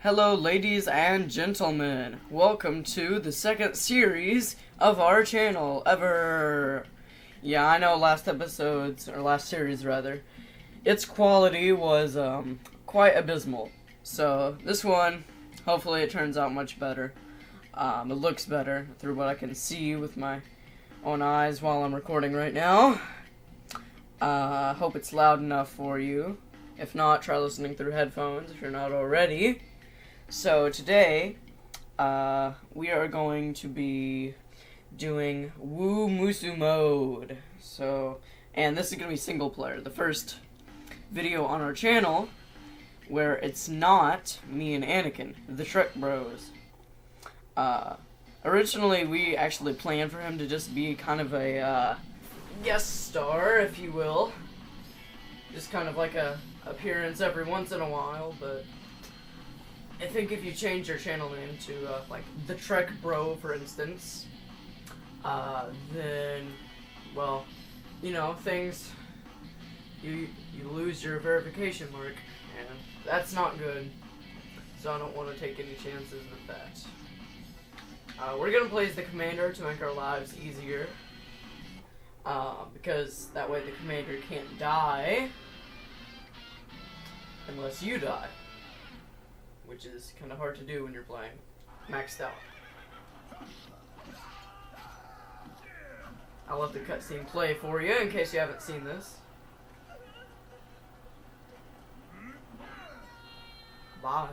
Hello, ladies and gentlemen. Welcome to the second series of our channel ever. Yeah, I know last series rather, its quality was quite abysmal. So this one, hopefully it turns out much better. It looks better through what I can see with my own eyes while I'm recording right now. Hope it's loud enough for you. If not, try listening through headphones if you're not already. So today, we are going to be doing Wu Mousou Mode. And this is going to be single player. The first video on our channel where it's not me and Anakin, the Shrek Bros. Originally, we actually planned for him to just be kind of a guest star, if you will. Just kind of like a appearance every once in a while, but I think if you change your channel name to, like, the Trek Bro, for instance, then, well, you know, you lose your verification mark, and that's not good, so I don't want to take any chances with that. We're going to play as the commander to make our lives easier, because that way the commander can't die, unless you die. Which is kind of hard to do when you're playing maxed out. I'll let the cutscene play for you in case you haven't seen this. Bye.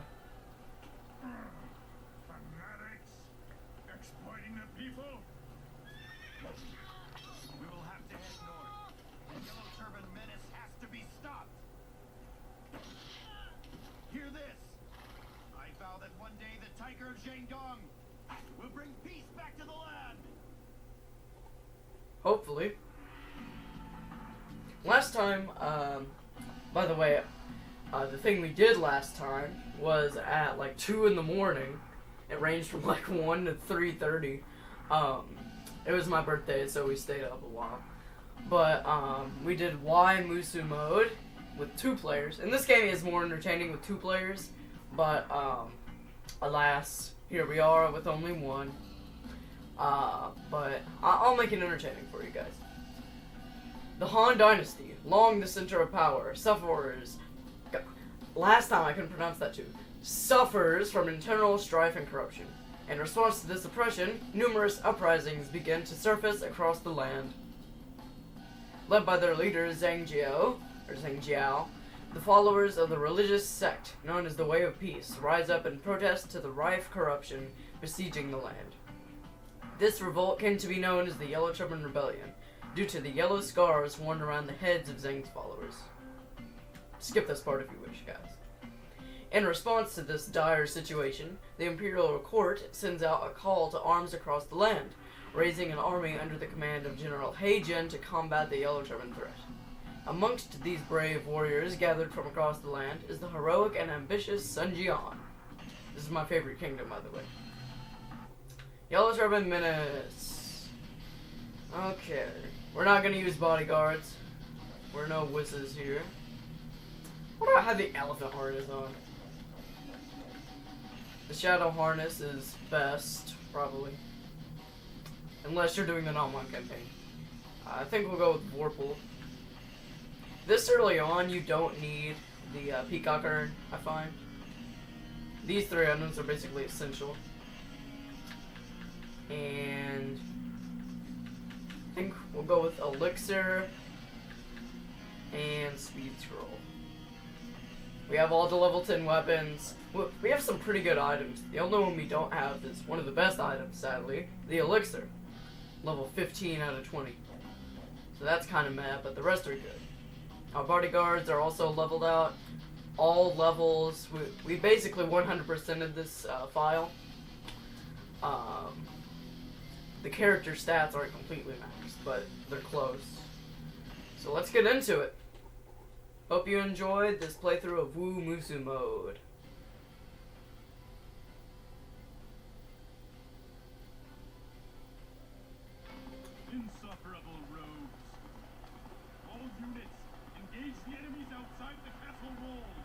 Fanatics exploiting the people. We will have to head north. The Yellow Turban Menace has to be stopped. Hear this. I vow that one day the Tiger of JIANG will bring peace back to the land. Hopefully. Last time, by the way, the thing we did last time was at like 2 in the morning. It ranged from like 1 to 3:30. It was my birthday, so we stayed up a while. But we did Wu Mousou Mode with 2 players. And this game is more entertaining with 2 players. But, alas, here we are with only 1. But I'll make it entertaining for you guys. The Han Dynasty, long the center of power, suffers... Last time I couldn't pronounce that too. Suffers from internal strife and corruption. In response to this oppression, numerous uprisings begin to surface across the land. Led by their leader ZHUO, the followers of the religious sect known as the Way of Peace rise up in protest to the rife corruption besieging the land. This revolt came to be known as the Yellow Turban Rebellion, due to the yellow scars worn around the heads of Zhang's followers. Skip this part if you wish, guys. In response to this dire situation, the Imperial Court sends out a call to arms across the land, raising an army under the command of General Heijin to combat the Yellow Turban threat. Amongst these brave warriors gathered from across the land is the heroic and ambitious Sun Jian. This is my favorite kingdom, by the way. Yellow Turban Menace. Okay. We're not going to use bodyguards. We're no wusses here. What do I have the elephant harness on? The shadow harness is best, probably. Unless you're doing the non-one campaign. I think we'll go with Vorpal. This early on, you don't need the Peacock Urn, I find. These 3 items are basically essential. And I think we'll go with Elixir and Speed Scroll. We have all the level 10 weapons. We have some pretty good items. The only one we don't have is one of the best items, sadly, the Elixir. Level 15 out of 20. So that's kind of mad, but the rest are good. Our bodyguards are also leveled out. All levels. We basically 100% of this file. The character stats aren't completely maxed, but they're close. So let's get into it. Hope you enjoyed this playthrough of Wu Mousou Mode. Insufferable rogues. All units, engage the enemies outside the castle walls.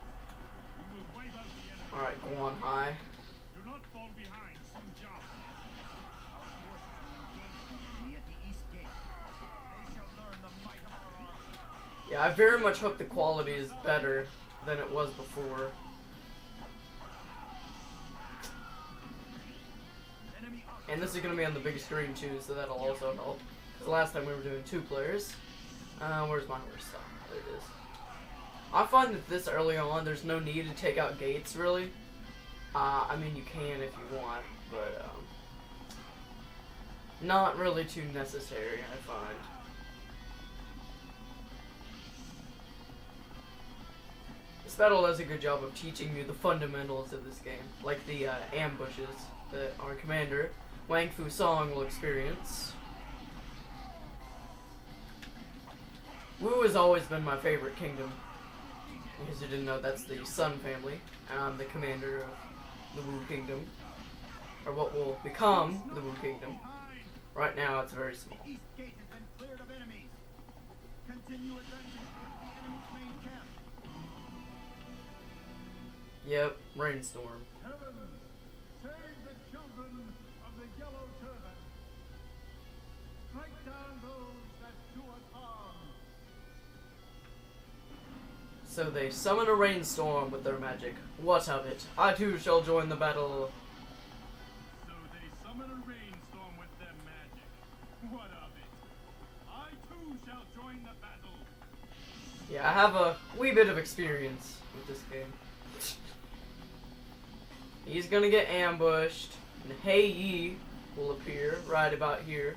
We will wipe out the enemy. Alright, Go on high. Do not fall behind, Sun Jiao. Our forces will engage me at the east gate. They shall learn the might of our army. Yeah, I very much hope the quality is better than it was before. Enemy up. And this is going to be on the big screen too, so that'll also help. Because last time we were doing 2 players. Where's my horse? Oh, there it is. I find that this early on, there's no need to take out gates, really. I mean, you can if you want, but not really too necessary, I find. This battle does a good job of teaching you the fundamentals of this game, like the ambushes that our commander, Wang Fu Song, will experience. Wu has always been my favorite kingdom. In case you didn't know, that's the Sun family, and I'm the commander of the Wu Kingdom, or what will become the Wu Kingdom. Right now, it's very small. The east gate has been cleared of enemies. Continue advancing towards the enemy's main camp. Yep, rainstorm. Heaven, save the children of the yellow turban. Strike down those that do us harm. So they summon a rainstorm with their magic. What of it? I too shall join the battle. So they summon a rainstorm with their magic. What of it? I too shall join the battle. Yeah, I have a wee bit of experience with this game. He's gonna get ambushed, and Hei Yi will appear right about here.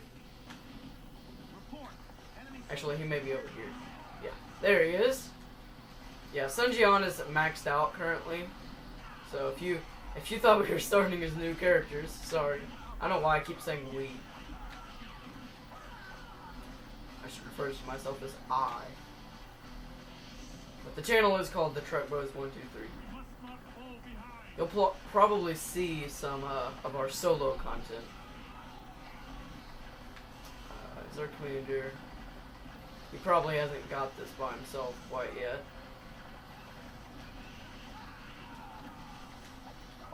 Report. Enemy Actually, he may be over here. Yeah, there he is. Yeah, Sun Jian is maxed out currently. So if you thought we were starting as new characters, sorry. I don't know why I keep saying we. I should refer to myself as I. But the channel is called the Trek Bros 123. must not fall behind. You'll probably see some of our solo content. Is our commander? He probably hasn't got this by himself quite yet.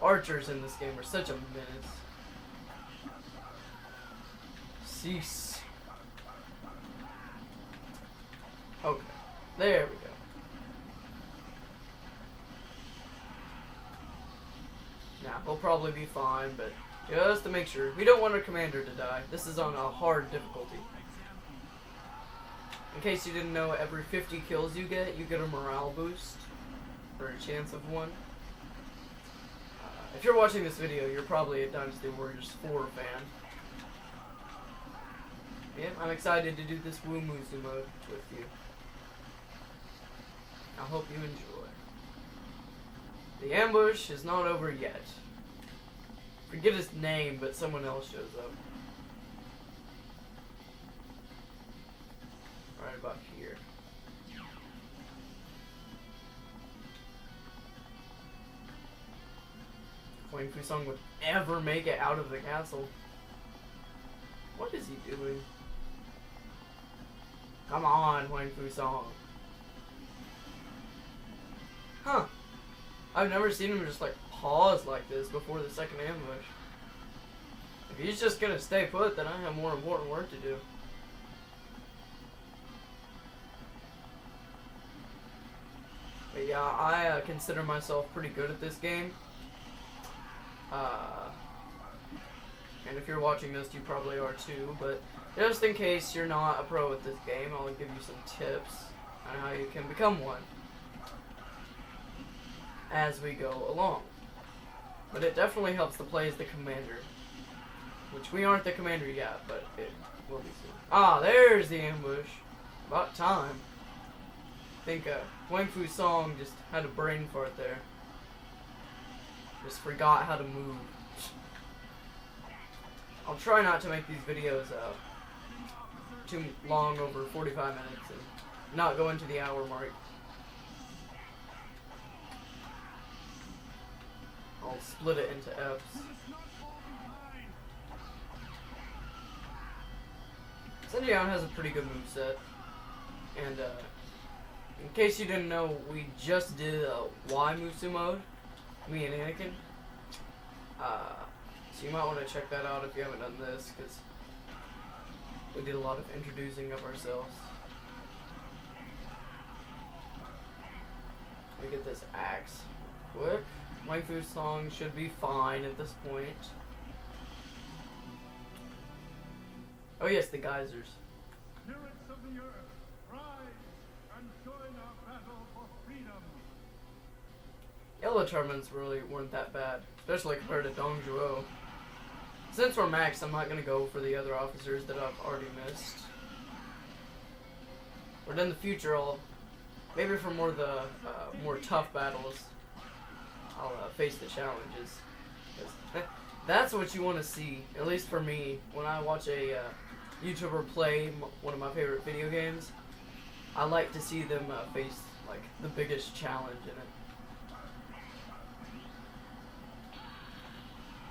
Archers in this game are such a menace. Cease. Okay, there we go. Now, he'll probably be fine, but just to make sure. We don't want our commander to die. This is on a hard difficulty. In case you didn't know, every 50 kills you get a morale boost. Or a chance of one. If you're watching this video, you're probably a Dynasty Warriors 4 fan. Yeah, I'm excited to do this Wu Mousou Mode with you. I hope you enjoy. The ambush is not over yet. Forget his name, but someone else shows up. Right about here. Wang Fu Song would ever make it out of the castle. What is he doing? Come on, Wang Fu Song. Huh. I've never seen him just like pause like this before the second ambush. If he's just gonna stay put, then I have more important work to do. But yeah, I consider myself pretty good at this game. And if you're watching this, you probably are too, but just in case you're not a pro at this game, I'll give you some tips on how you can become one as we go along. But it definitely helps to play as the commander, which we aren't the commander yet, but it will be soon. Ah, there's the ambush. About time. I think Wang Fu Song just had a brain fart there. Just forgot how to move. I'll try not to make these videos too long, over 45 minutes, and not go into the hour mark. I'll split it into Fs. Sun Jian has a pretty good moveset. And in case you didn't know, we just did Y Mousou Mode. me and Anakin. So you might want to check that out if you haven't done this, because we did a lot of introducing of ourselves. Let me get this axe quick. Waifu song should be fine at this point. Oh yes, the geysers. Spirits of the earth, rise and join our battle for freedom. Yellow turbans really weren't that bad, especially compared to ZHUO. Since we're max, I'm not gonna go for the other officers that I've already missed. But in the future, maybe for more the more tough battles, I'll face the challenges. 'Cause that's what you want to see, at least for me. When I watch a YouTuber play one of my favorite video games, I like to see them face like the biggest challenge in it.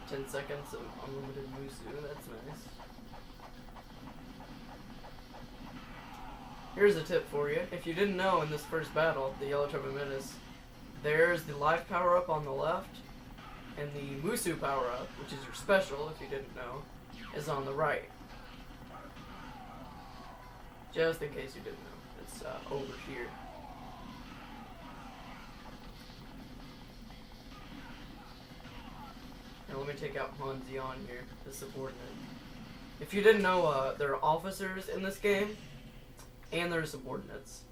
10 seconds of unlimited Musu, that's nice. Here's a tip for you. If you didn't know, in this first battle, the Yellow Turban Menace, there's the life power-up on the left, and the Musu power-up, which is your special, if you didn't know, is on the right. Just in case you didn't know. It's over here. Now let me take out Han Zion here, the subordinate. If you didn't know, there are officers in this game, and there are subordinates.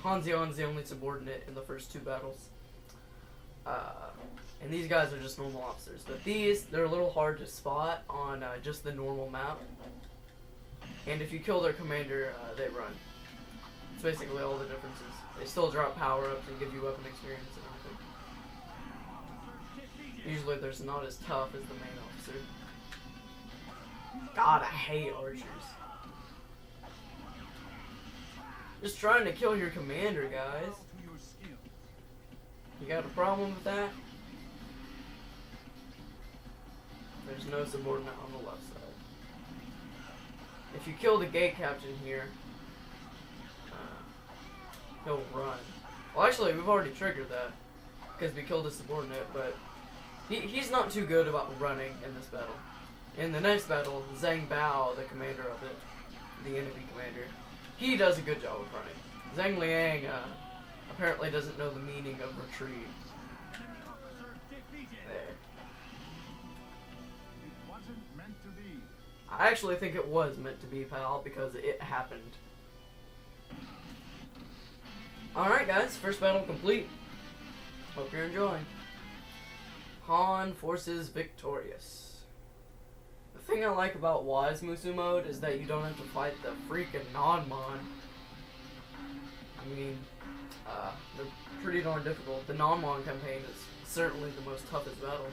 Han Zion's the only subordinate in the first two battles. And these guys are just normal officers. But these, they're a little hard to spot on just the normal map. And if you kill their commander, they run. It's basically all the differences. They still drop power-ups and give you weapon experience and everything. Usually they're not as tough as the main officer. God, I hate archers. Just trying to kill your commander, guys. You got a problem with that? There's no subordinate on the left side. If you kill the gate captain here, he'll run. Well, actually, we've already triggered that because we killed a subordinate, but he's not too good about running in this battle. In the next battle, Zhang Bao, the commander of it, the enemy commander, he does a good job of running. Zhang Liang apparently doesn't know the meaning of retreat. There. It wasn't meant to be. I actually think it was meant to be, pal, because it happened. Alright guys, first battle complete. Hope you're enjoying. Han forces victorious. The thing I like about Wu Mousou Mode is that you don't have to fight the freaking non-mon. I mean, they're pretty darn difficult. The non-mon campaign is certainly the most toughest battle.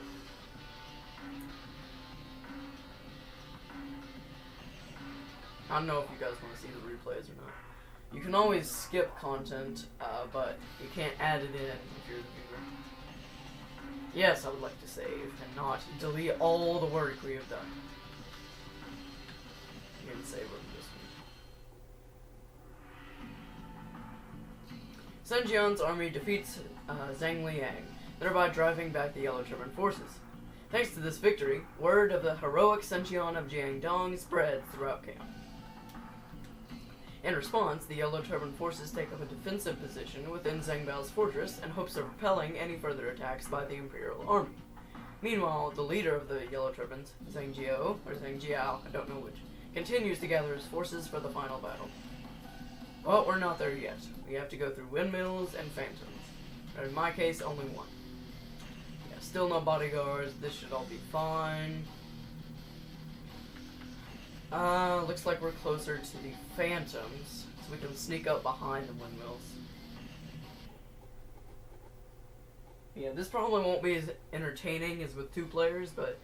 I don't know if you guys want to see the replays or not. You can always skip content, but you can't add it in if you're the viewer. Yes, I would like to save and not delete all the work we have done. You can save on this one. Sun Jian's army defeats Zhang Liang, thereby driving back the Yellow Turban forces. Thanks to this victory, word of the heroic Sun Jian of JIANG spreads throughout camp. In response, the Yellow Turban forces take up a defensive position within Zhang Bao's fortress in hopes of repelling any further attacks by the Imperial Army. Meanwhile, the leader of the Yellow Turbans, ZHUO, or ZHUO, I don't know which, continues to gather his forces for the final battle. But we're not there yet. We have to go through windmills and phantoms. Or in my case, only one. Yeah, still no bodyguards. This should all be fine. Looks like we're closer to the phantoms, so we can sneak up behind the windmills. Yeah, this probably won't be as entertaining as with 2 players, but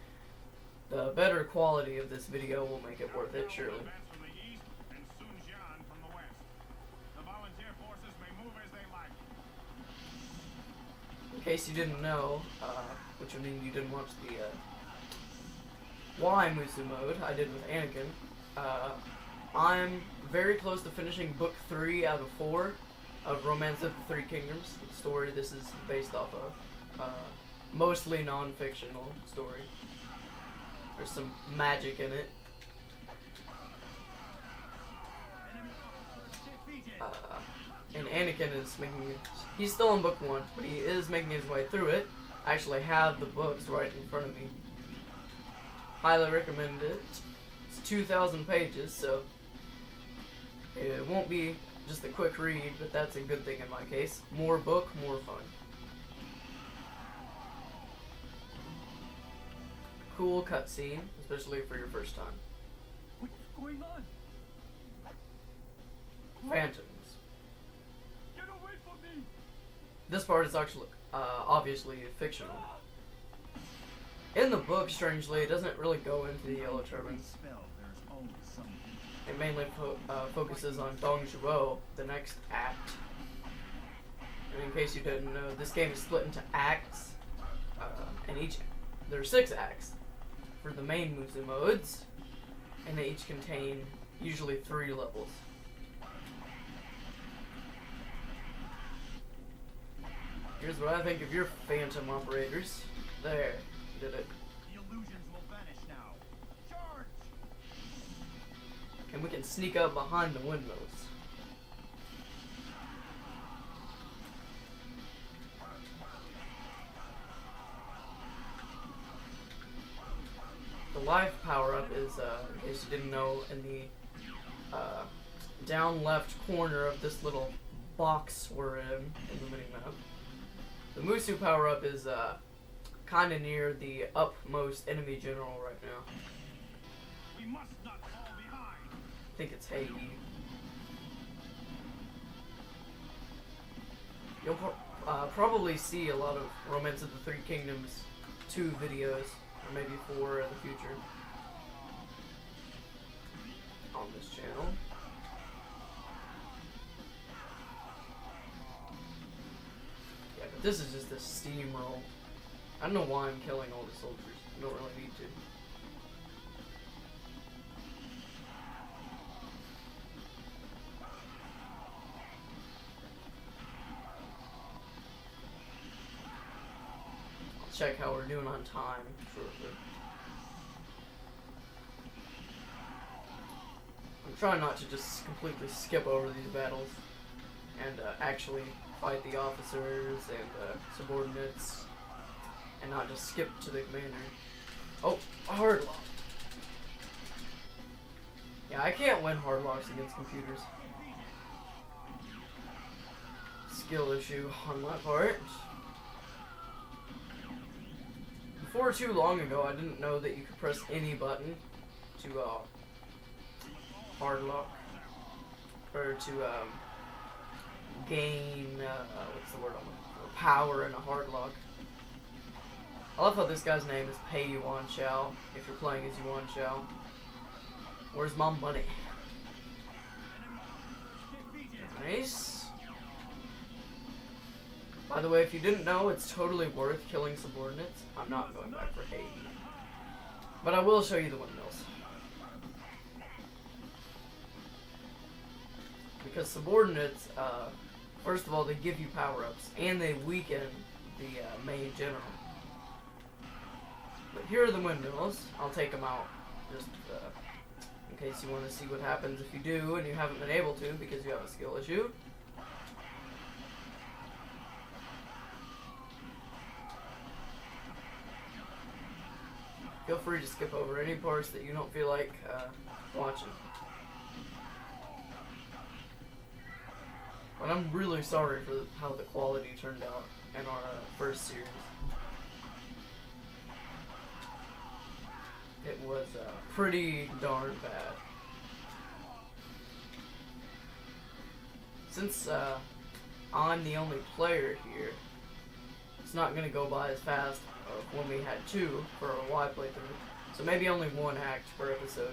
the better quality of this video will make it worth it, surely. In case you didn't know, which would mean you didn't watch the Wu Mousou Mode I did with Anakin, I'm very close to finishing book 3 out of 4 of Romance of the Three Kingdoms, the story this is based off of. mostly non-fictional story. There's some magic in it. And Anakin is he's still in book 1, but he is making his way through it. I actually have the books right in front of me. Highly recommend it. It's 2,000 pages, so it won't be just a quick read, but that's a good thing in my case. More book, more fun. Cool cutscene, especially for your first time. What's going on? Phantoms. Get away from me! This part is actually obviously fictional. In the book, strangely, it doesn't really go into the Yellow Turbans. Spell, there's always something. It mainly focuses on ZHUO, the next act. And in case you didn't know, this game is split into acts, and there are 6 acts for the main Mousou modes, and they each contain usually 3 levels. Here's what I think of your Phantom operators. There, did it. The illusions will vanish now. Charge! And we can sneak up behind the windmills. The life power-up is, in case you didn't know, in the down left corner of this little box we're in the mini-map. The Mousou power-up is kind of near the upmost enemy general right now. We must not fall behind. I think it's Haiti. You'll probably see a lot of Romance of the Three Kingdoms 2 videos, or maybe 4 in the future, on this channel. Yeah, but this is just a steamroll. I don't know why I'm killing all the soldiers. I don't really need to. I'll check how we're doing on time shortly. I'm trying not to just completely skip over these battles and actually fight the officers and subordinates, and not just skip to the commander. Oh, a hard lock. Yeah, I can't win hard locks against computers. Skill issue on my part. Before too long ago, I didn't know that you could press any button to hard lock, or to gain what's the word I'm looking for? Power in a hard lock. I love how this guy's name is Pei Yuan Shao, if you're playing as Yuan Shao. Where's my money? Nice. By the way, if you didn't know, it's totally worth killing subordinates. I'm not going back for Haiti. But I will show you the windmills. Because subordinates, first of all, they give you power-ups, and they weaken the main general. But here are the windmills. I'll take them out, just in case you want to see what happens if you do, and you haven't been able to because you have a skill issue. Feel free to skip over any parts that you don't feel like watching. But I'm really sorry for how the quality turned out in our first series. It was pretty darn bad. Since I'm the only player here, it's not going to go by as fast when we had 2 for a Y playthrough. So maybe only 1 act per episode.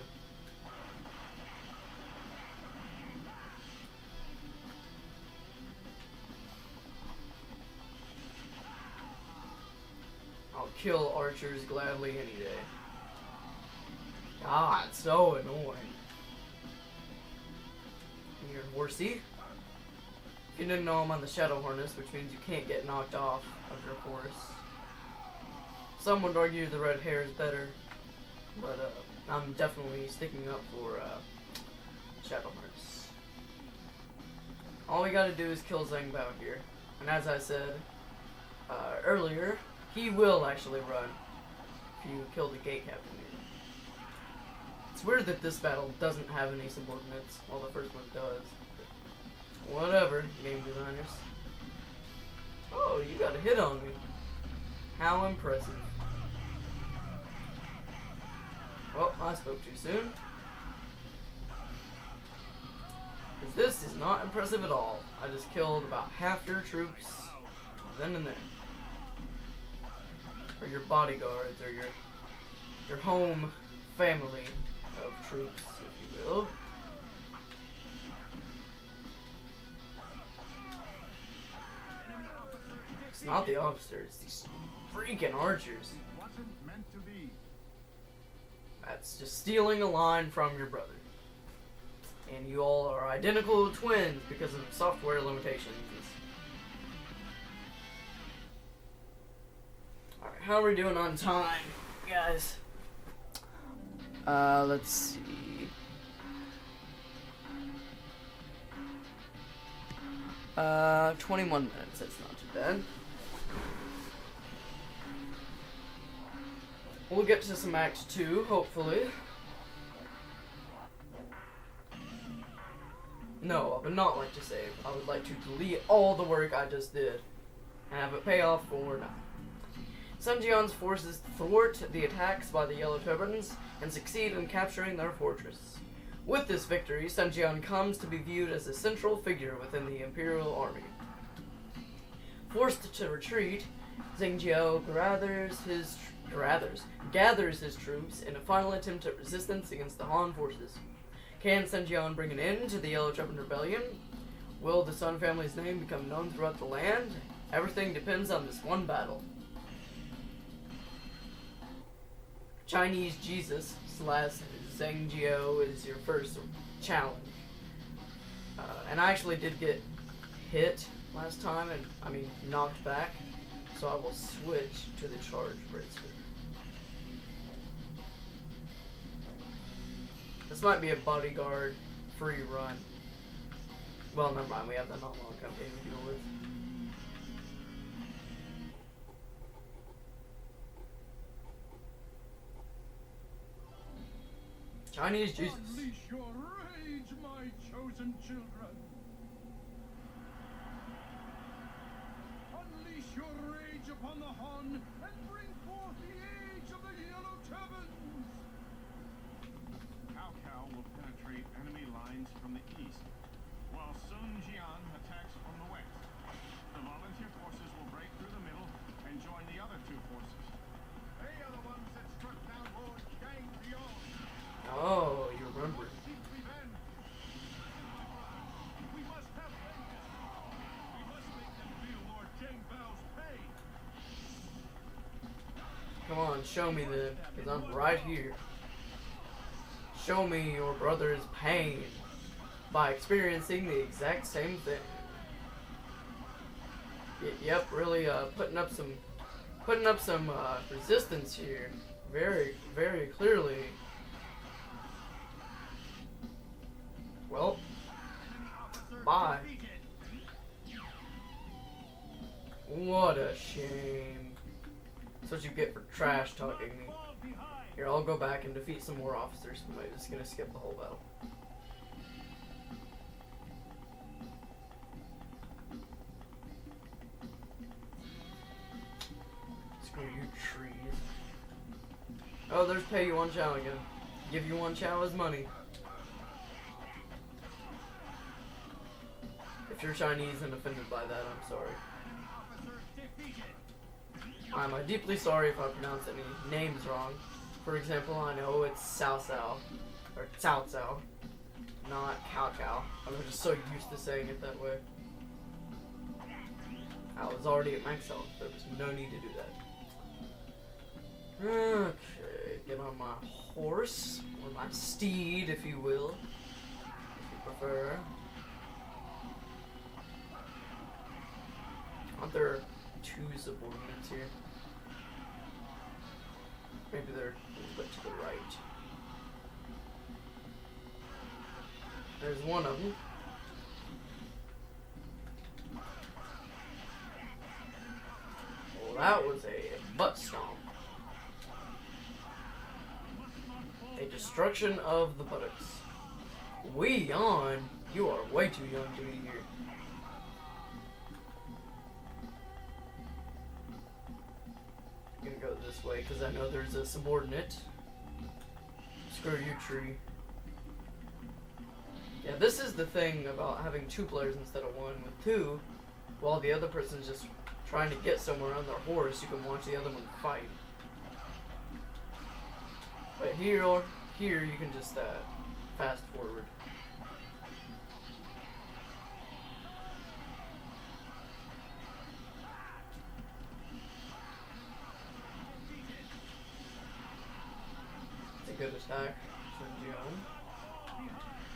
I'll kill archers gladly any day. God, so annoying. Here, horsey. If you didn't know, I'm on the Shadow Harness, which means you can't get knocked off of your horse. Some would argue the red hair is better, but I'm definitely sticking up for Shadowhearts. All we gotta do is kill Zhang Bao here, and as I said earlier, he will actually run if you kill the gate captain here. It's weird that this battle doesn't have any subordinates, while the first one does. Whatever, game designers. Oh, you got a hit on me. How impressive. Well, I spoke too soon. Because this is not impressive at all. I just killed about half your troops then and there. Or your bodyguards, or your home family of troops, if you will. It's not the officers, it's these freaking archers. Wasn't meant to be. That's just stealing a line from your brother. And you all are identical twins because of software limitations. Alright, how are we doing on time, guys? Let's see. Uh, 21 minutes, that's not too bad. We'll get to some Act 2, hopefully. No, I would not like to save. I would like to delete all the work I just did and have it pay off for nothing. Sun Jian's forces thwart the attacks by the Yellow Turbans and succeed in capturing their fortress. With this victory, Sun Jian comes to be viewed as a central figure within the Imperial Army. Forced to retreat, ZHUO gathers his troops in a final attempt at resistance against the Han forces. Can Sun Jian bring an end to the Yellow Turban Rebellion? Will the Sun family's name become known throughout the land? Everything depends on this one battle. Chinese Jesus / ZHUO is your first challenge. And I actually did get hit last time, and knocked back, so I will switch to the charge bracer. This might be a bodyguard free run. Well, never mind, we have the not long campaign to deal with. Chinese Jesus. Unleash your rage, my chosen children. Unleash your rage upon the Han and bring forth the age of the Yellow Turbans. Cao will penetrate enemy lines from the east, while Sun Jian attacks from the west. The volunteer forces will break through the middle and join the other two forces. They are the ones that struck down Lord Yang Beyond. Oh, you remember. We must have vengeance. We must make them feel Lord Jang Bao's pain. Come on, show me then, because I'm right here. Show me your brother's pain by experiencing the exact same thing. Yep, really putting up some resistance here, very, very clearly. Well, bye. What a shame. That's what you get for trash talking me. Here, I'll go back and defeat some more officers. I'm just gonna skip the whole battle. Screw you, trees. Oh, there's pay you one chow again. Give you one chow as money. If you're Chinese and offended by that, I'm sorry. I'm deeply sorry if I pronounce any names wrong. For example, I know it's Cao Cao, or Cao Cao, not Cao Cao. I'm just so used to saying it that way. I was already at max health. There was no need to do that. Okay, get on my horse, or my steed, if you will, if you prefer. Aren't there two subordinates here? Maybe they're a little bit to the right. There's one of them. Well, that was a butt stomp. A destruction of the buttocks. Wu Yan, you are way too young to be here. I'm gonna go this way because I know there's a subordinate. Screw you, tree. Yeah, this is the thing about having 2 players instead of 1. With 2, while the other person's just trying to get somewhere on their horse, you can watch the other one fight. But here you can just fast forward. It's a good attack.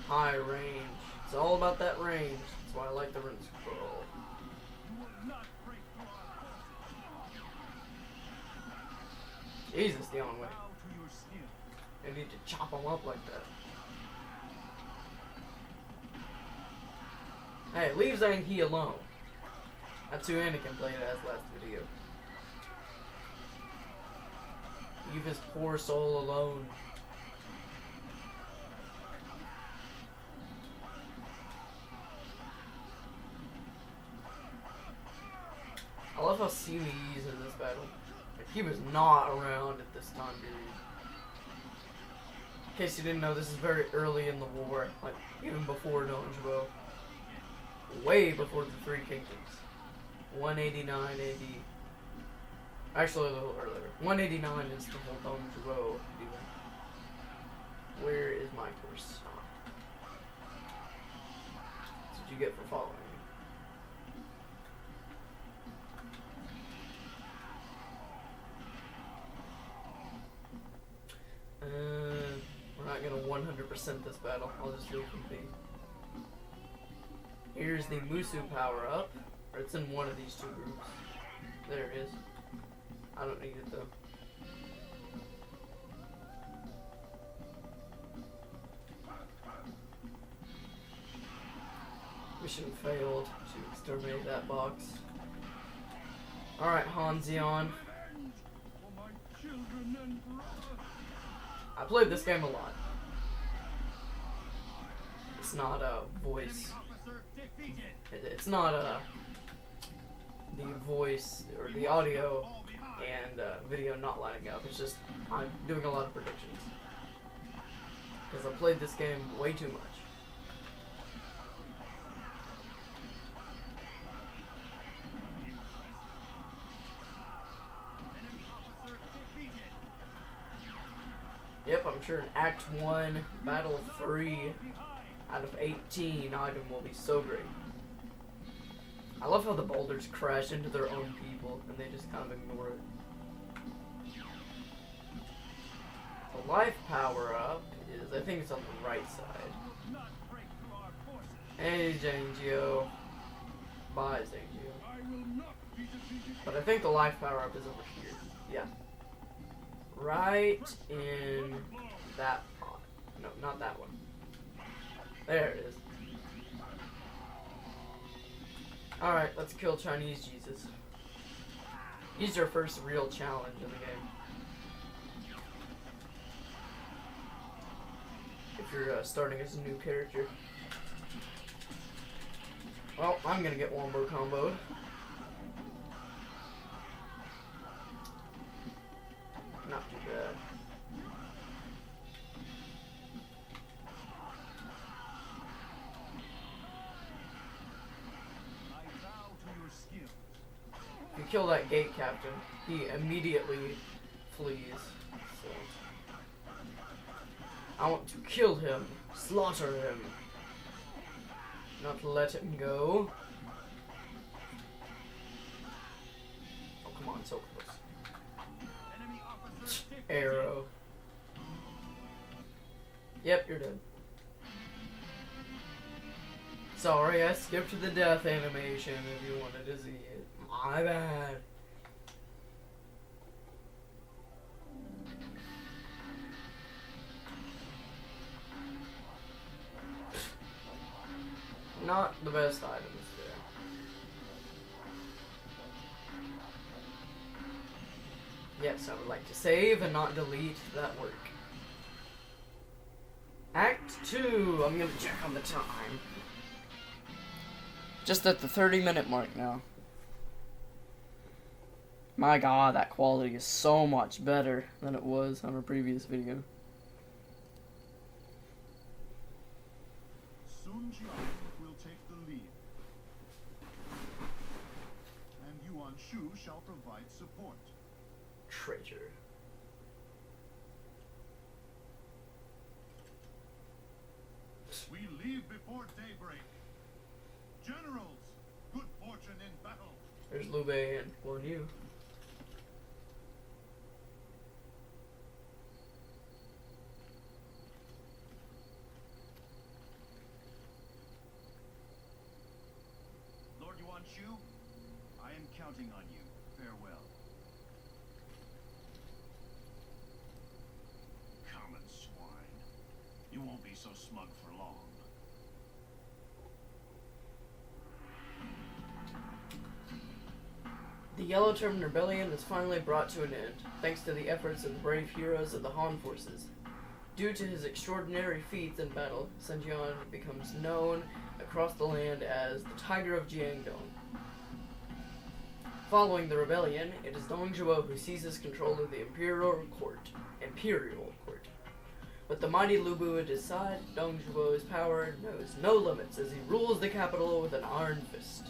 High range. It's all about that range. That's why I like the ring scroll. Jesus, the on way. I need to chop them up like that. Hey, leave Zhang He alone. That's who Anakin played as last video. Leave his poor soul alone. I love how Simi is in this battle. Like, he was not around at this time period. In case you didn't know, this is very early in the war. Like, even before ZHUO. Way before the Three Kingdoms. 189 AD. Actually, a little earlier. 189 is the whole ZHUO deal. Where is my course? That's what you get for following me. We're not gonna 100% this battle. I'll just leave them be. Here's the Mousou power up. Or it's in one of these 2 groups. There it is. I don't need it though. Mission failed to exterminate that box. Alright, Hanzion. I played this game a lot. It's not a voice. It's not the voice or the audio and video not lining up. It's just I'm doing a lot of predictions because I played this game way too much. Yep, I'm sure in Act 1, Battle 3 out of 18 item will be so great. I love how the boulders crash into their own people and they just kind of ignore it. The life power up is, I think it's on the right side. Hey, ZHUO. Bye, ZHUO. But I think the life power up is over here. Yeah. Right in that pot. No, not that one. There it is. Alright, let's kill Chinese Jesus. He's your first real challenge in the game. If you're starting as a new character. Well, I'm gonna get wombo comboed. Not too bad. If you kill that gate captain, he immediately flees. So I want to kill him, slaughter him, not let him go. Oh, come on, so close. Arrow. Yep, you're dead. Sorry, I skipped the death animation if you wanted to see it. My bad. not the best items there. Yes, I would like to save and not delete that work. Act 2. I'm gonna check on the time. Just at the 30-minute mark now. My god, that quality is so much better than it was on a previous video. Sun Jiang will take the lead, and Yuan Shu shall provide support. Traitor. We leave before daybreak. Generals, good fortune in battle. There's Liu Bei and Guan Yu. Lord Yuan Shu, I am counting on you. Farewell. Common swine. You won't be so smug for long. The Yellow Turban Rebellion is finally brought to an end, thanks to the efforts of the brave heroes of the Han forces. Due to his extraordinary feats in battle, Sun Jian becomes known across the land as the Tiger of Jiangdong. Following the rebellion, it is ZHUO who seizes control of the Imperial Court. With the mighty Lu Bu at his side, ZHUO's power knows no limits as he rules the capital with an iron fist.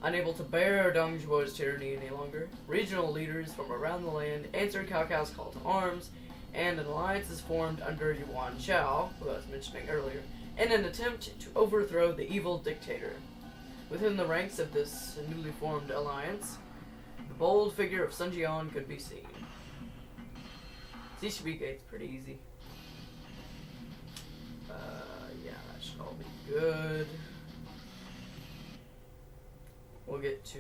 Unable to bear ZHUO's tyranny any longer, regional leaders from around the land answer Cao Cao's call to arms, and an alliance is formed under Yuan Shao, who I was mentioning earlier, in an attempt to overthrow the evil dictator. Within the ranks of this newly formed alliance, the bold figure of Sun Jian could be seen. ZHUO Gate's pretty easy. Yeah, that should all be good. We'll get to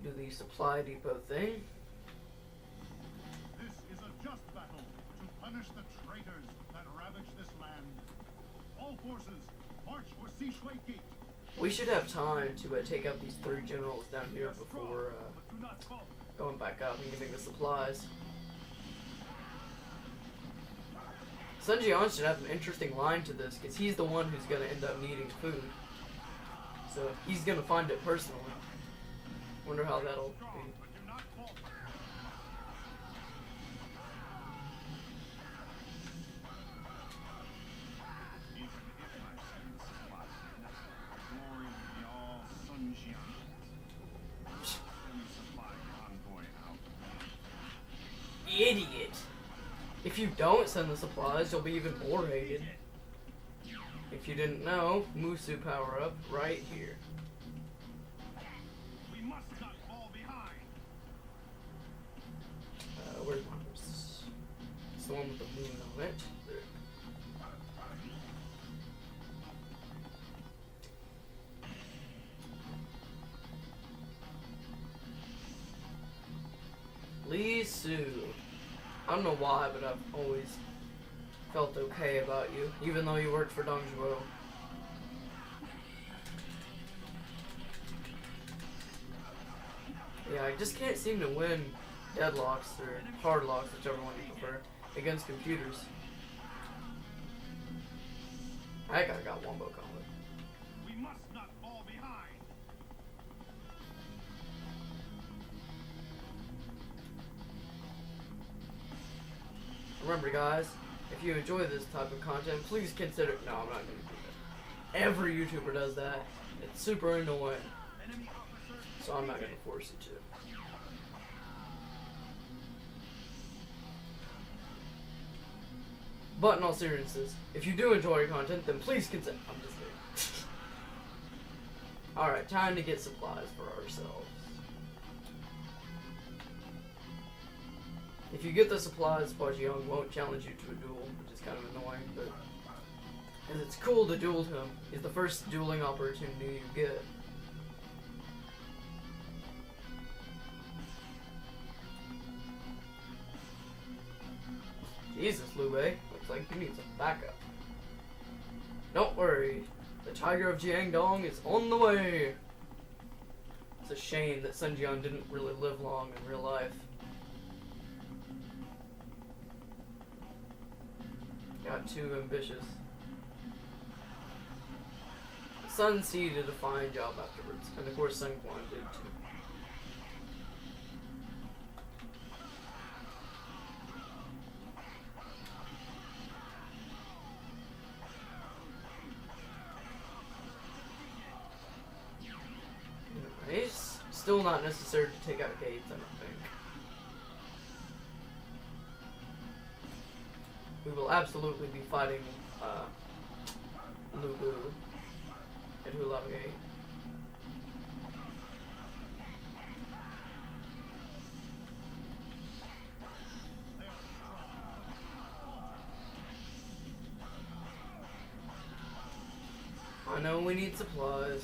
do the supply depot thing. This is a just battle to punish the traitors that ravage this land. All forces, march for Shui Gate. We should have time to take out these 3 generals down here before going back up and getting the supplies. Sun Jian should have an interesting line to this, because he's the one who's going to end up needing food. So he's going to find it personally. Wonder how that'll be. Idiot! If you don't send the supplies, you'll be even more hated. If you didn't know, Mousou power up right here. We must not fall behind. Where's my horse? It's the one with the moon on it. There. Li Su. I don't know why, but I've always felt okay about you, even though you worked for ZHUO. Yeah, I just can't seem to win deadlocks or hardlocks, whichever one you prefer, against computers. Heck, I got wombo combo. We must not fall behind. Remember, guys, if you enjoy this type of content, please consider. No, I'm not going to do that. Every YouTuber does that. It's super annoying. So I'm not going to force you to. But in all seriousness, if you do enjoy your content, then please consider. I'm just kidding. Alright, time to get supplies for ourselves. If you get the supplies, JIANG won't challenge you to a duel, which is kind of annoying, but as it's cool to duel him, is the first dueling opportunity you get. Jesus, Liu Bei, looks like you need some backup. Don't worry. The Tiger of Jiangdong is on the way. It's a shame that Sun Jian didn't really live long in real life. Got too ambitious. Sun Si did a fine job afterwards, and of course Sun Quan did too. Nice. Still not necessary to take out gates, I don't think. We will absolutely be fighting Lu Bu at Hu Lao Gate. I know we need supplies.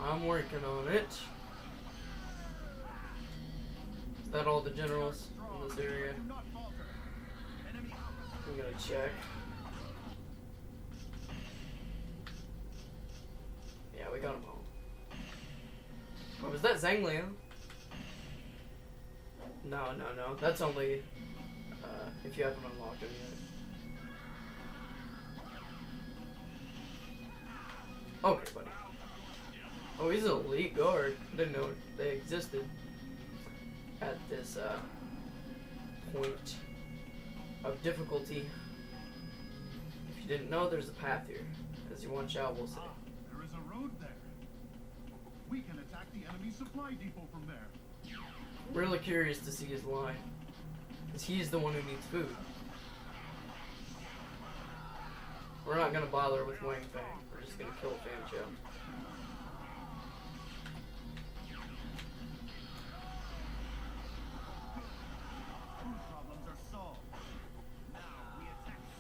I'm working on it. Is that all the generals in this area? I'm gonna check. Yeah, we got them all. Oh, was that Zhang Liang? No. That's only if you haven't unlocked him yet. Okay, buddy. Oh, he's an elite guard. Didn't know they existed at this point of difficulty. If you didn't know, there's a path here, as ZHUO will say. There is a road there. We can attack the enemy supply depot from there. Really curious to see his line, because he's the one who needs food. We're not gonna bother with Wang Fang. We're just gonna kill Fan Chow.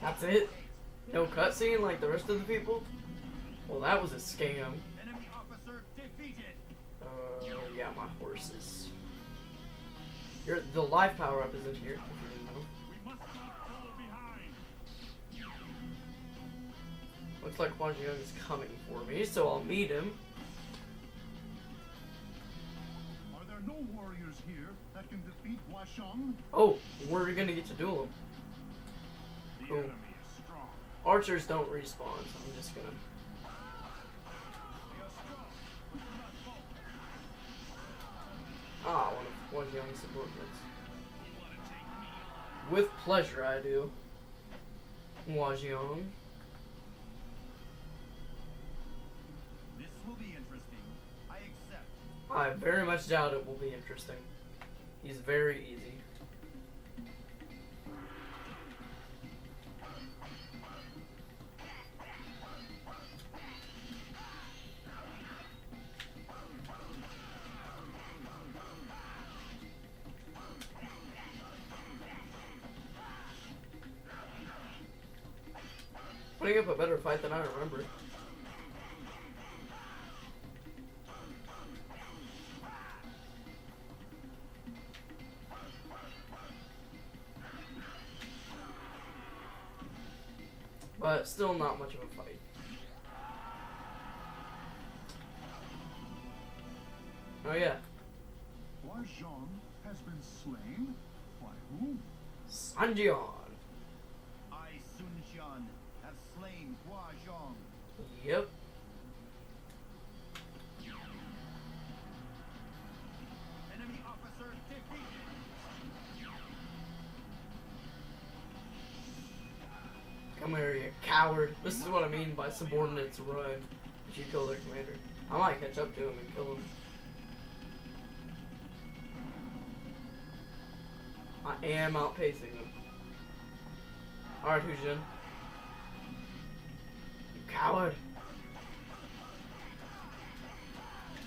That's it? No cutscene like the rest of the people? Well, that was a scam. Enemy officer defeated. Yeah, my horses. The life power up isn't here, if you didn't know. We must not fall behind. Looks like Hua Jiang is coming for me, so I'll meet him. Are there no warriors here that can defeat Huasheng? Oh, we're gonna get to duel him. The Cool. enemy is strong. Archers don't respawn, so I'm just gonna... They are strong, but do not fall. Ah, one of Hua Jiang's subordinates. You want to take me on? With pleasure, I do. Hua Jiang. This will be interesting. I accept. I very much doubt it will be interesting. He's very easy. Putting up a better fight than I remember. But still not much of a fight. Oh yeah. Huasheng has been slain? By whom? Sun Jian. I, Sun Jian, have slain Huasheng. Yep. Enemy officer defeated. Come here, you coward. This is what I mean by subordinates run. If you kill their commander. I might catch up to him and kill him. I am outpacing him. Alright, Hu Jin. You coward.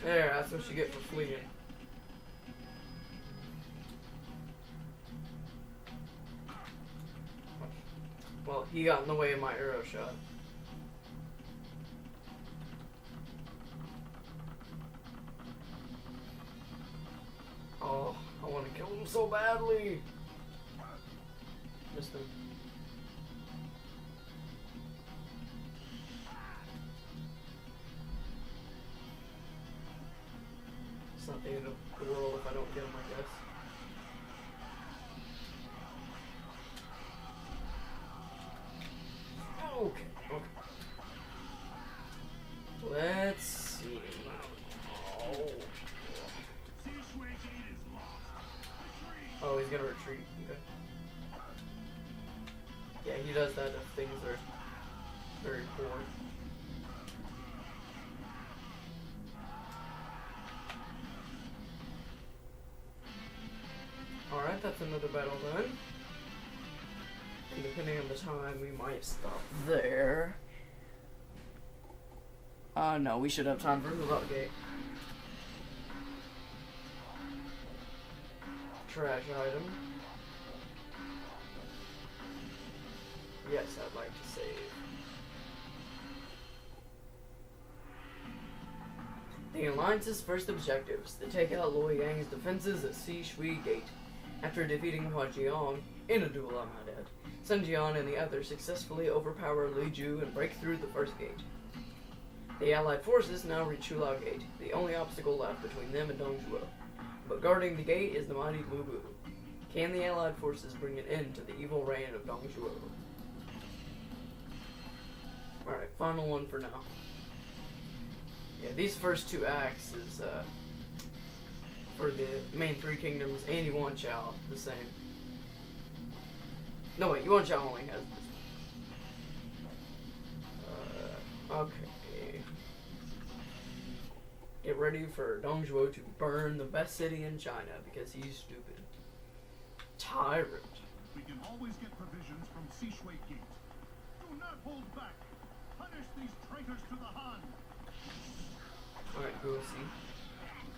There, that's what you get for fleeing. Well, he got in the way of my arrow shot. Oh, I want to kill him so badly. Missed him. It's not the end of the world if I don't get him, I guess. Okay, okay. Let's see. Oh, he's gonna retreat. Okay. Yeah, he does that if things are very poor. Alright, that's another battle done. And depending on the time, we might stop there. No, we should have time for Hu Lao Gate. Trash item. Yes, I'd like to save. The Alliance's first objectives: to take out Luo Yang's defenses at Shui Gate. After defeating JIANG, in a duel I might add, Sun Jian and the others successfully overpower Li Ju and break through the first gate. The Allied forces now reach Hu Lao Gate, the only obstacle left between them and ZHUO. But guarding the gate is the mighty Lu Bu. Can the Allied forces bring an end to the evil reign of ZHUO? Alright, final one for now. Yeah, these first two acts is, for the main three kingdoms, and Yuan Chao, the same. No, wait, Yuan Chao only has this. Okay. Get ready for ZHUO to burn the best city in China because he's stupid. Tyrant. We can always get provisions from Shui Gate. Do not hold back. Punish these traitors to the Han. Alright, go see.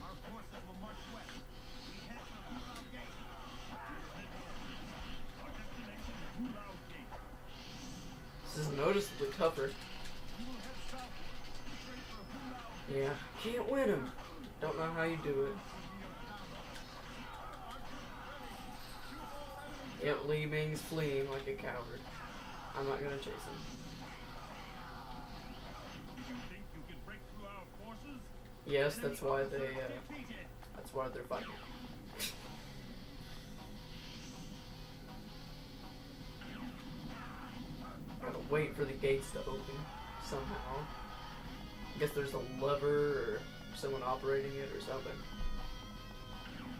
Our forces will march west. We head for Hu Lao Gate. Our destination is Hu Lao Gate. This is noticeably tougher. We will head south straight for Hu Lao. Yeah, can't win him. Don't know how you do it. Yep, Li Ming's fleeing like a coward. I'm not gonna chase him. You think you can break through our forces? Yes, that's why they're fighting. Gotta wait for the gates to open somehow. I guess there's a lever or someone operating it or something.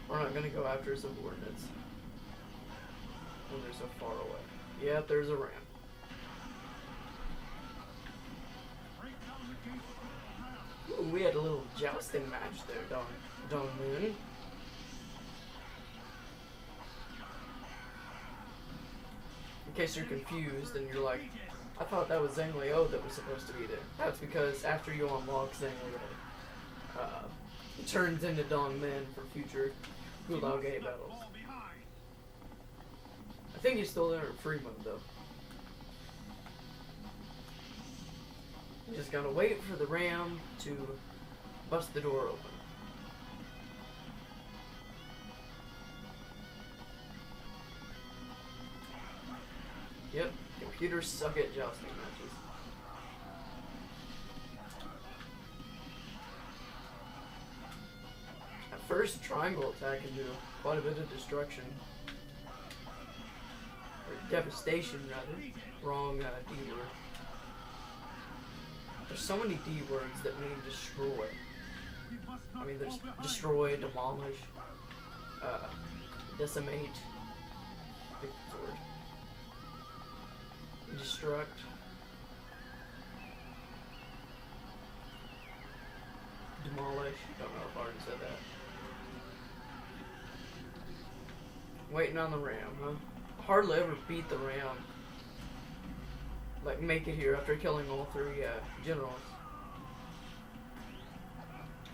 We're not gonna go after subordinates when they're so far away. Yep, there's a ramp. Ooh, we had a little jousting match there, Dong Moon. In case you're confused and you're like, I thought that was Zhang Liu that was supposed to be there. That's because after you unlock Zhang Liu, it turns into Dong Min for future Hu Lao Gate battles. I think he's still there in free mode though. You just gotta wait for the ram to bust the door open. Yep, computers suck at jousting matches. At first, triangle attack can do quite a bit of destruction. Or devastation, rather. Wrong D word. There's so many D words that mean destroy. I mean, there's destroy, demolish, decimate, big word. Destruct. Demolish. Don't know if I already said that. Waiting on the ram, huh? Hardly ever beat the ram. Like, make it here after killing all three generals.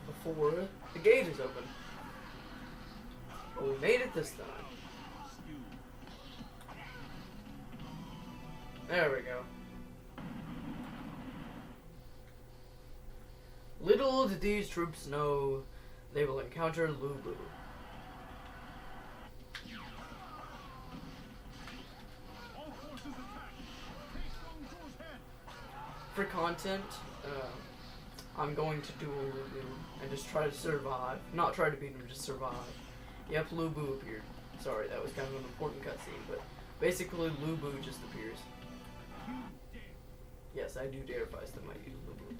Before the gate is open. But we made it this time. There we go. Little did these troops know they will encounter Lu Bu. For content, I'm going to duel Lu Bu and just try to survive. Not try to beat him, just survive. Yep, Lu Bu appeared. Sorry, that was kind of an important cutscene, but basically Lu Bu just appears. Yes, I do dare feist that might use Lu Bu.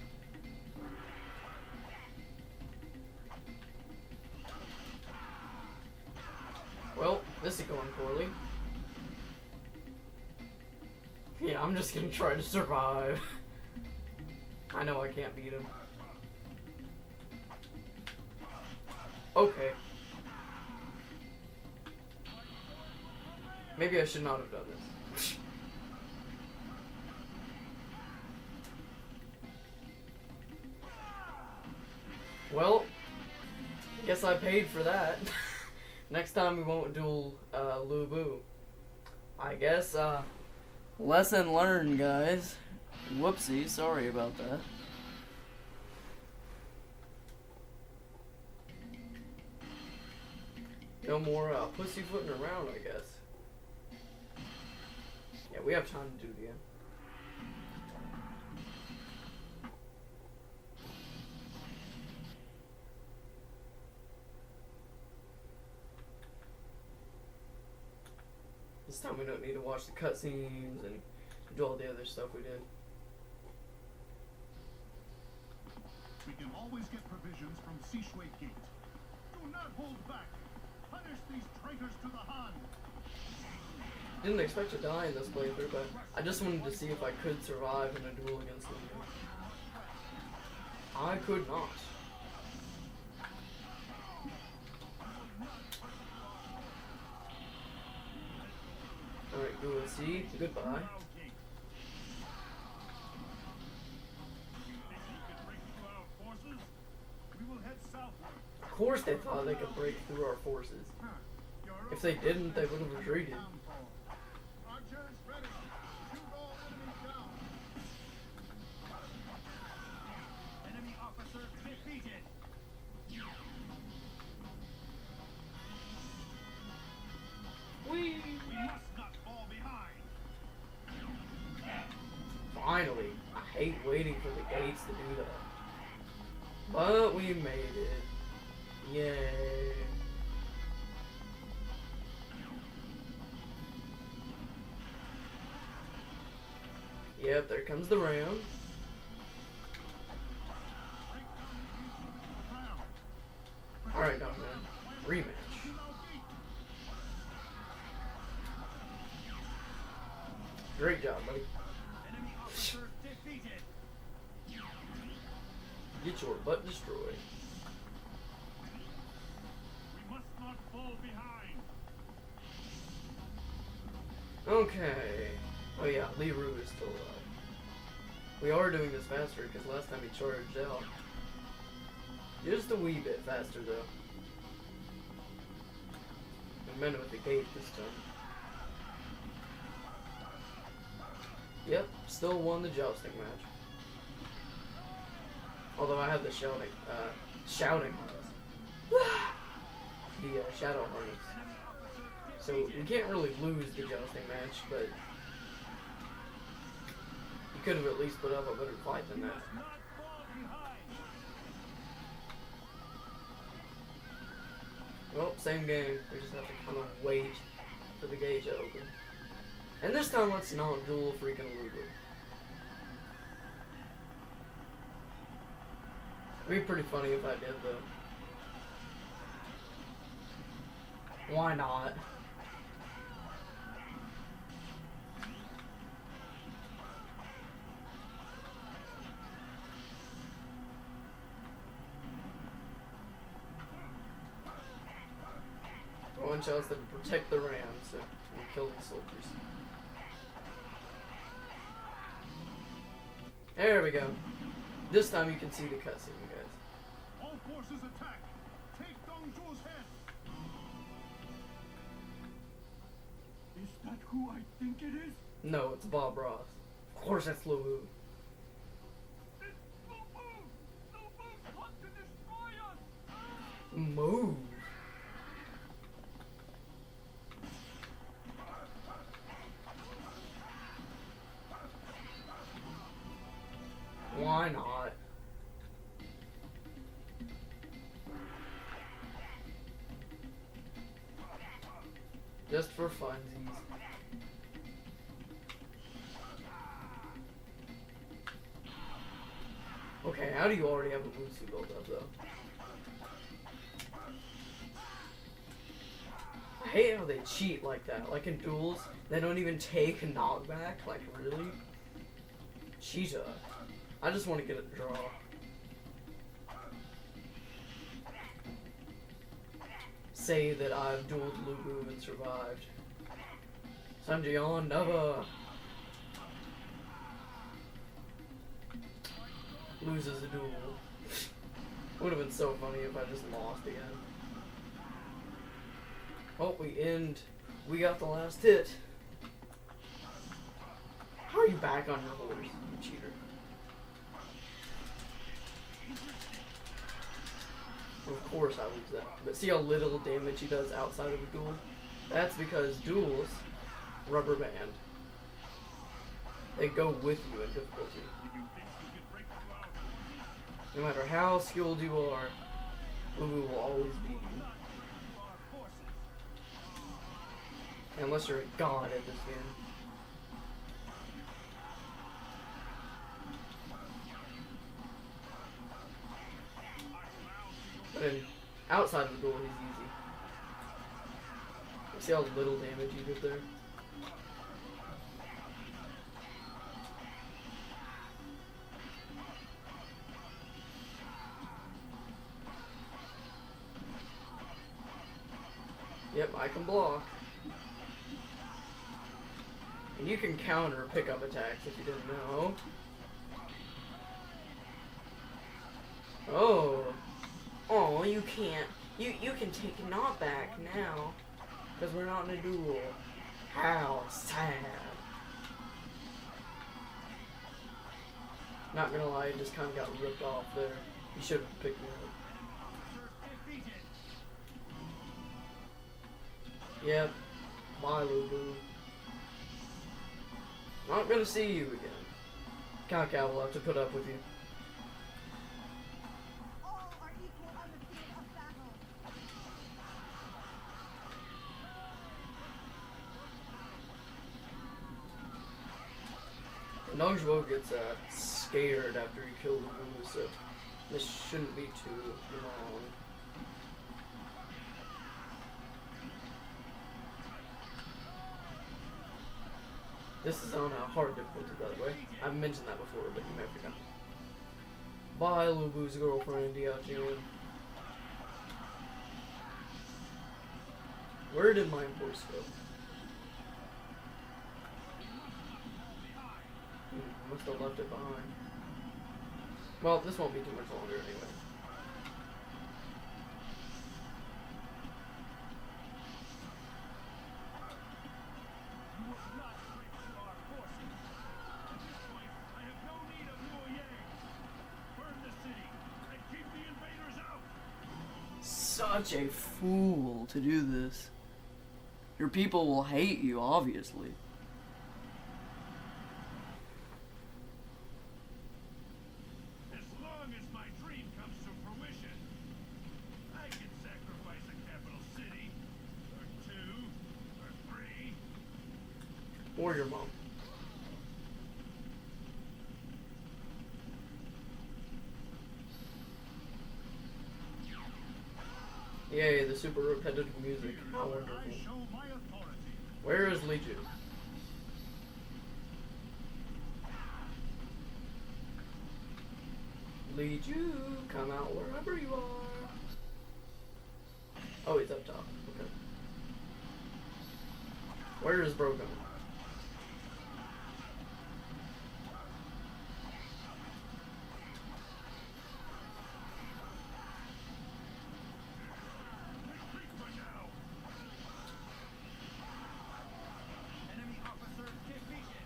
Well, this is going poorly. Yeah, I'm just gonna try to survive. I know I can't beat him. Okay. Maybe I should not have done this. Well, guess I paid for that. Next time we won't duel Lu Bu. I guess, lesson learned, guys. Whoopsie, sorry about that. No more pussyfooting around, I guess. Yeah, we have time to do it again. This time we don't need to watch the cutscenes and do all the other stuff we did. We can always get provisions from Shui Gate. Do not hold back. Punish these traitors to the Han. Didn't expect to die in this playthrough, but I just wanted to see if I could survive in a duel against them. I could not. Alright, go and see. Goodbye. Of course they thought they could break through our forces. If they didn't, they would have retreated. Enemy officer defeated. We must not fall behind. Finally. I hate waiting for the gates to do that. But we made it. Yay. Yep, there comes the round. Alright, no, man. Rematch. Great job, buddy. Enemy officer defeated. Get your butt destroyed. We must not fall behind. Okay. Oh yeah, Li Ru is still alive. We are doing this faster because last time he charged out. Just a wee bit faster though. I meant with the gate this time. Yep, still won the jousting match. Although I have the shouting harness. The shadow harness. So you can't really lose the jousting match, but you could have at least put up a better fight than that. Well, same game. We just have to kind of wait for the gate to open. And this time, let's not duel freaking Lu Bu. It'd be pretty funny if I did, though. Why not? One chance to protect the ram, so we kill these soldiers. There we go. This time you can see the cutscene, guys. All forces attack. Take Dong Zhuo's head. Is that who I think it is? No, it's Bob Ross. Of course that's Lu Bu. It's Lu Bu! Lu Bu wants to destroy us! Move. Why not? Just for funsies. Okay, how do you already have a Mousou built up though? I hate how they cheat like that. Like in duels, they don't even take a knockback. Like really? Cheetah. I just want to get a draw. Say that I've dueled Lubu and survived. Sanjian, never. Loses a duel. Would have been so funny if I just lost again. Oh, we got the last hit. How are you back on your horse, you cheater? Of course I lose that. But see how little damage he does outside of a duel? That's because duels, rubber band, they go with you in difficulty. No matter how skilled you are, Wu will always beat you. Unless you're a god at this game. But then, outside of the duel, he's easy. See how little damage he did there? Yep, I can block. And you can counter pickup attacks if you didn't know. Oh. Oh, you can't. You can take a knockback now. Because we're not in a duel. How sad. Not gonna lie, I just kind of got ripped off there. You should have picked me up. Yep. Bye, Lubu. Not gonna see you again. Kakao will have to put up with you. All are equal on the field of battle. ZHUO gets scared after he killed Wu, so this shouldn't be too long. This is on a hard difficulty, by the way. I've mentioned that before, but you may have forgotten. Bye, Lubu's girlfriend, JIANG. Where did my voice go? I must have left it behind. Well, this won't be too much longer anyway. Such a fool to do this. Your people will hate you, obviously. As long as my dream comes to fruition, I can sacrifice a capital city, or two, or three. Or your mom. Yay, the super repetitive music. How wonderful. I show my authority. Where is Leiju? Leiju, come out wherever you are. Oh, he's up top. Okay. Where is Brogan? Enemy officer defeated.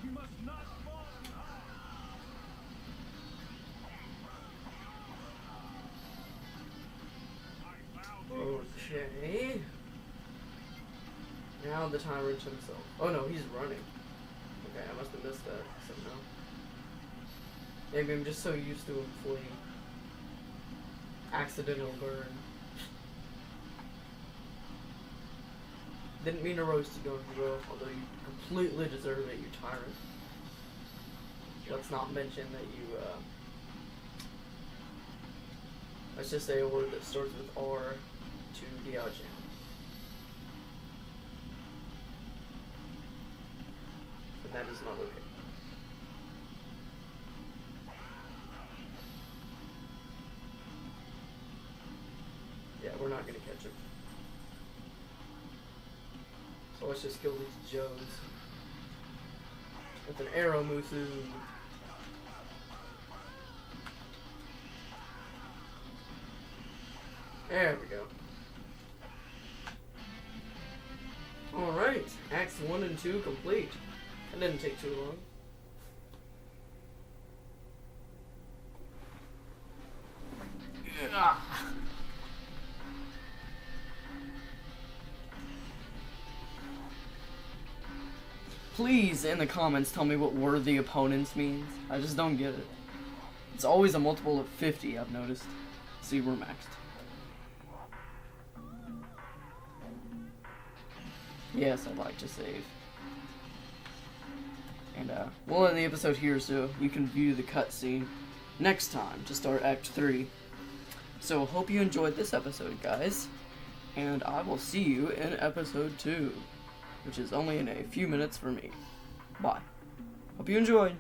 You must not fall behind. I vow to Okay. Now the tyrant himself. Oh no, he's running. Okay, I must have missed that somehow. Maybe I'm just so used to him fleeing. Accidental burn. Didn't mean to roast you, Donjiro, although you completely deserve it, you tyrant. Let's not mention that you, let's just say a word that starts with R to JIANG. And that is not okay. Yeah, we're not gonna catch him. So let's just kill these Joes. With an arrow, Mousou. There we go. Alright, Acts 1 and 2 complete. That didn't take too long. Please, in the comments, tell me what worthy opponents means. I just don't get it. It's always a multiple of 50, I've noticed. See, we're maxed. Yes, I'd like to save. And, we'll end the episode here so you can view the cutscene next time to start Act 3. So, hope you enjoyed this episode, guys. And I will see you in episode 2. Which is only in a few minutes for me. Bye. Hope you enjoyed.